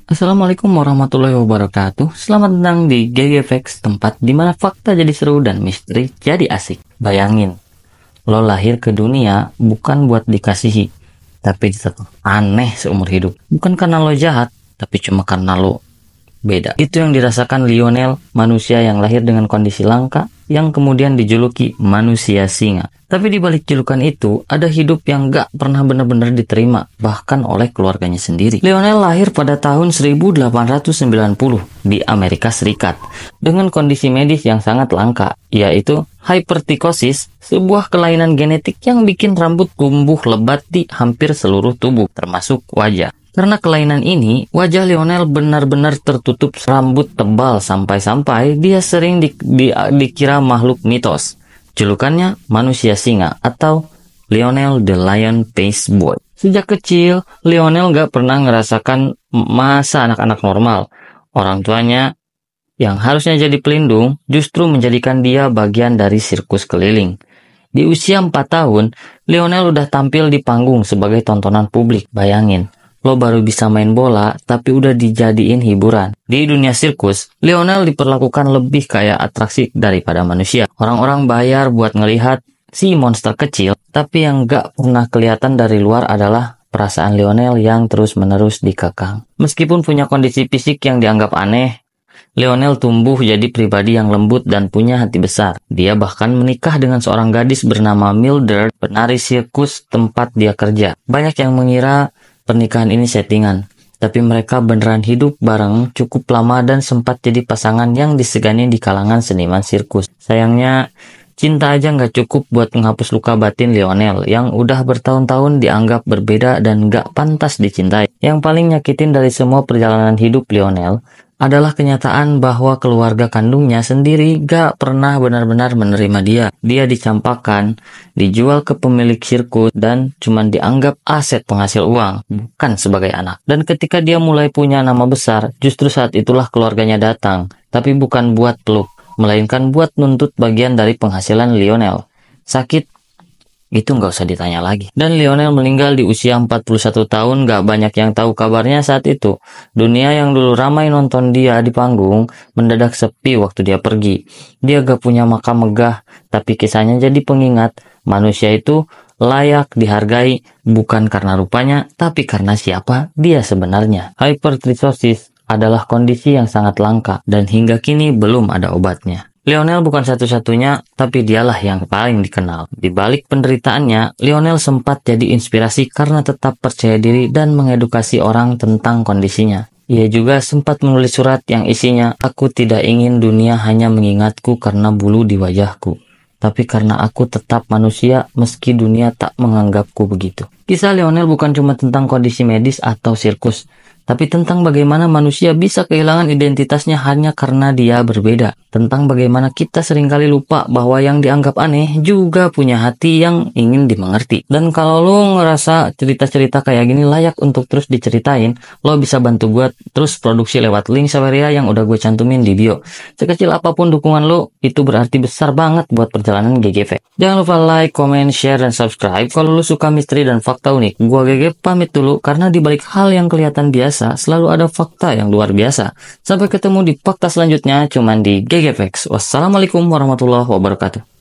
Assalamualaikum warahmatullahi wabarakatuh. Selamat datang di GGFX, tempat dimana fakta jadi seru dan misteri jadi asik. Bayangin, lo lahir ke dunia bukan buat dikasihi, tapi tetap aneh seumur hidup. Bukan karena lo jahat, tapi cuma karena lo beda. Itu yang dirasakan Lionel, manusia yang lahir dengan kondisi langka, yang kemudian dijuluki manusia singa. Tapi di balik julukan itu, ada hidup yang gak pernah benar-benar diterima, bahkan oleh keluarganya sendiri. Lionel lahir pada tahun 1890 di Amerika Serikat, dengan kondisi medis yang sangat langka, yaitu hypertrichosis, sebuah kelainan genetik yang bikin rambut tumbuh lebat di hampir seluruh tubuh, termasuk wajah. Karena kelainan ini, wajah Lionel benar-benar tertutup rambut tebal sampai-sampai dia sering dikira makhluk mitos. Julukannya manusia singa atau Lionel the Lion Faced Boy. Sejak kecil, Lionel gak pernah ngerasakan masa anak-anak normal. Orang tuanya yang harusnya jadi pelindung justru menjadikan dia bagian dari sirkus keliling. Di usia 4 tahun, Lionel udah tampil di panggung sebagai tontonan publik. Bayangin, lo baru bisa main bola, tapi udah dijadiin hiburan. Di dunia sirkus, Lionel diperlakukan lebih kayak atraksi daripada manusia. Orang-orang bayar buat ngelihat si monster kecil, tapi yang gak pernah kelihatan dari luar adalah perasaan Lionel yang terus-menerus dikekang. Meskipun punya kondisi fisik yang dianggap aneh, Lionel tumbuh jadi pribadi yang lembut dan punya hati besar. Dia bahkan menikah dengan seorang gadis bernama Mildred, penari sirkus tempat dia kerja. Banyak yang mengira pernikahan ini settingan, tapi mereka beneran hidup bareng cukup lama dan sempat jadi pasangan yang disegani di kalangan seniman sirkus. Sayangnya, cinta aja nggak cukup buat menghapus luka batin Lionel yang udah bertahun-tahun dianggap berbeda dan nggak pantas dicintai. Yang paling nyakitin dari semua perjalanan hidup Lionel adalah kenyataan bahwa keluarga kandungnya sendiri gak pernah benar-benar menerima dia. Dia dicampakkan, dijual ke pemilik sirkus, dan cuman dianggap aset penghasil uang, bukan sebagai anak. Dan ketika dia mulai punya nama besar, justru saat itulah keluarganya datang, tapi bukan buat peluk, melainkan buat nuntut bagian dari penghasilan Lionel. Sakit, itu nggak usah ditanya lagi. Dan Lionel meninggal di usia 41 tahun, gak banyak yang tahu kabarnya saat itu. Dunia yang dulu ramai nonton dia di panggung, mendadak sepi waktu dia pergi. Dia gak punya makam megah, tapi kisahnya jadi pengingat. Manusia itu layak dihargai, bukan karena rupanya, tapi karena siapa dia sebenarnya. Hypertrichosis adalah kondisi yang sangat langka, dan hingga kini belum ada obatnya. Lionel bukan satu-satunya, tapi dialah yang paling dikenal. Di balik penderitaannya, Lionel sempat jadi inspirasi karena tetap percaya diri dan mengedukasi orang tentang kondisinya. Ia juga sempat menulis surat yang isinya, "Aku tidak ingin dunia hanya mengingatku karena bulu di wajahku, tapi karena aku tetap manusia meski dunia tak menganggapku begitu." Kisah Lionel bukan cuma tentang kondisi medis atau sirkus, tapi tentang bagaimana manusia bisa kehilangan identitasnya hanya karena dia berbeda. Tentang bagaimana kita seringkali lupa bahwa yang dianggap aneh juga punya hati yang ingin dimengerti. Dan kalau lo ngerasa cerita-cerita kayak gini layak untuk terus diceritain, lo bisa bantu gue terus produksi lewat link Saweria yang udah gue cantumin di bio. Sekecil apapun dukungan lo, itu berarti besar banget buat perjalanan GGV. Jangan lupa like, comment, share, dan subscribe kalau lo suka misteri dan fakta unik. Gua GG pamit dulu, karena dibalik hal yang kelihatan biasa, selalu ada fakta yang luar biasa. Sampai ketemu di fakta selanjutnya, cuman di GGFX. Wassalamualaikum warahmatullahi wabarakatuh.